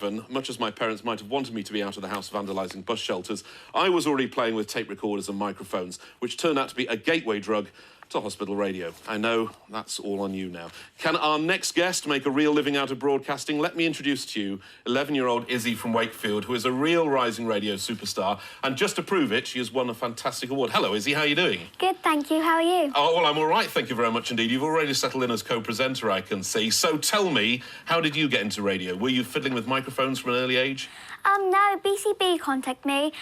Much as my parents might have wanted me to be out of the house vandalising bus shelters, I was already playing with tape recorders and microphones, which turned out to be a gateway drug to hospital radio. I know, that's all on you now. Can our next guest make a real living out of broadcasting? Let me introduce to you 11-year-old Izzy from Wakefield, who is a real rising radio superstar. And just to prove it, she has won a fantastic award. Hello, Izzy, how are you doing? Good, thank you. How are you? Oh, well, I'm all right, thank you very much indeed. You've already settled in as co-presenter, I can see. So tell me, how did you get into radio? Were you fiddling with microphones from an early age? No, BCB contacted me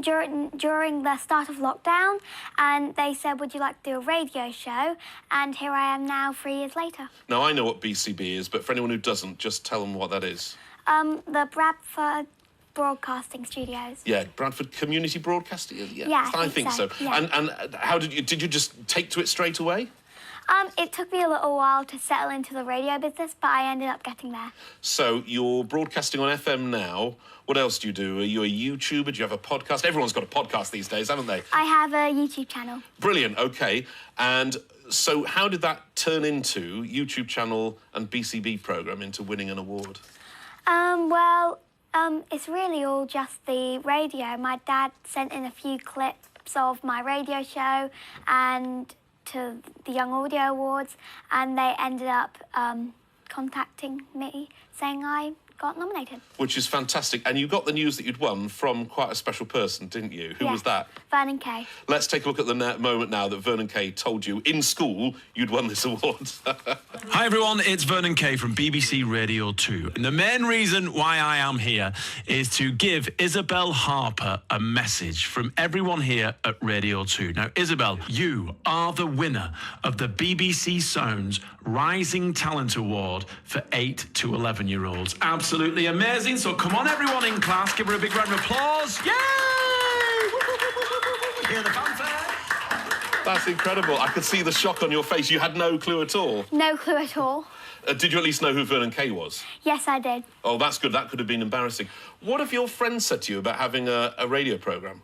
during the start of lockdown, and they said, would you like to do a radio show? And here I am now, 3 years later. Now, I know what BCB is, but for anyone who doesn't, just tell them what that is. The Bradford Broadcasting Studios. Yeah, Bradford Community Broadcasting? Yeah, I think so. Yeah. And how did you just take to it straight away? It took me a little while to settle into the radio business, but I ended up getting there. So you're broadcasting on FM now. What else do you do? Are you a YouTuber? Do you have a podcast? Everyone's got a podcast these days, haven't they? I have a YouTube channel. Brilliant, OK. And so how did that turn into YouTube channel and BCB programme into winning an award? It's really all just the radio. My dad sent in a few clips of my radio show and to the Young Audio Awards, and they ended up contacting me saying I got nominated. Which is fantastic. And you got the news that you'd won from quite a special person, didn't you? Who was that? Vernon Kay. Let's take a look at the moment now that Vernon Kay told you in school you'd won this award. Hi everyone, it's Vernon Kay from BBC Radio 2. And the main reason why I am here is to give Isabel Harper a message from everyone here at Radio 2. Now, Isabel, you are the winner of the BBC Sounds Rising Talent Award for 8 to 11-year-olds. Absolutely amazing. So come on, everyone in class, give her a big round of applause. Yay! Hear the fanfare? That's incredible. I could see the shock on your face. You had no clue at all. No clue at all. Did you at least know who Vernon Kay was? Yes, I did. Oh, that's good. That could have been embarrassing. What have your friends said to you about having a radio programme?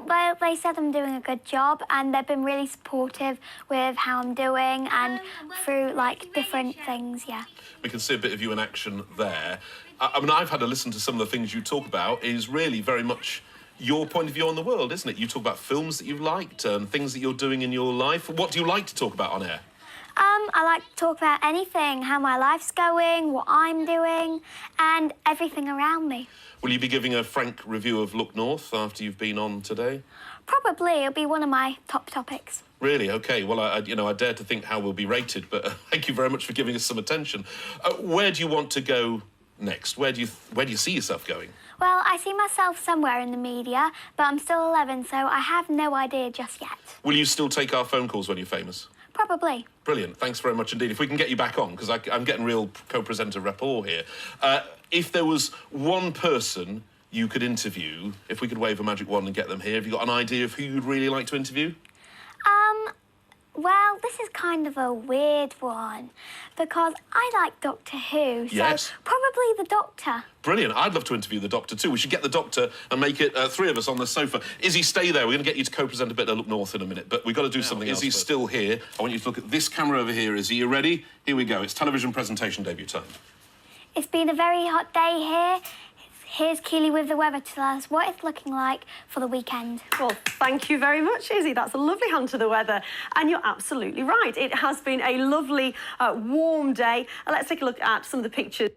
Well, they said I'm doing a good job, and they've been really supportive with how I'm doing and through, different things, yeah. We can see a bit of you in action there. I mean, I've had a listen to some of the things you talk about. It is really very much your point of view on the world, isn't it? You talk about films that you've liked and things that you're doing in your life. What do you like to talk about on air? I like to talk about anything, how my life's going, what I'm doing, and everything around me. Will you be giving a frank review of Look North after you've been on today? Probably. It'll be one of my top topics. Really? OK. Well, I dare to think how we'll be rated, but thank you very much for giving us some attention. Where do you want to go next? Where do you see yourself going? Well, I see myself somewhere in the media, but I'm still 11, so I have no idea just yet. Will you still take our phone calls when you're famous? Probably. Brilliant. Thanks very much indeed. If we can get you back on, because I'm getting real co-presenter rapport here. If there was one person you could interview, if we could wave a magic wand and get them here, have you got an idea of who you'd really like to interview? Well, this is kind of a weird one, because I like Doctor Who, yes. So probably the Doctor. Brilliant. I'd love to interview the Doctor too. We should get the Doctor and make it 3 of us on the sofa. Izzy, stay there. We're going to get you to co-present a bit of Look North in a minute, but we've got to do something else. Izzy's still here. I want you to look at this camera over here. Izzy, you ready? Here we go. It's television presentation debut time. It's been a very hot day here. Here's Keely with the weather to tell us what it's looking like for the weekend. Well, thank you very much, Izzy. That's a lovely hand to the weather. And you're absolutely right. It has been a lovely, warm day. Let's take a look at some of the pictures.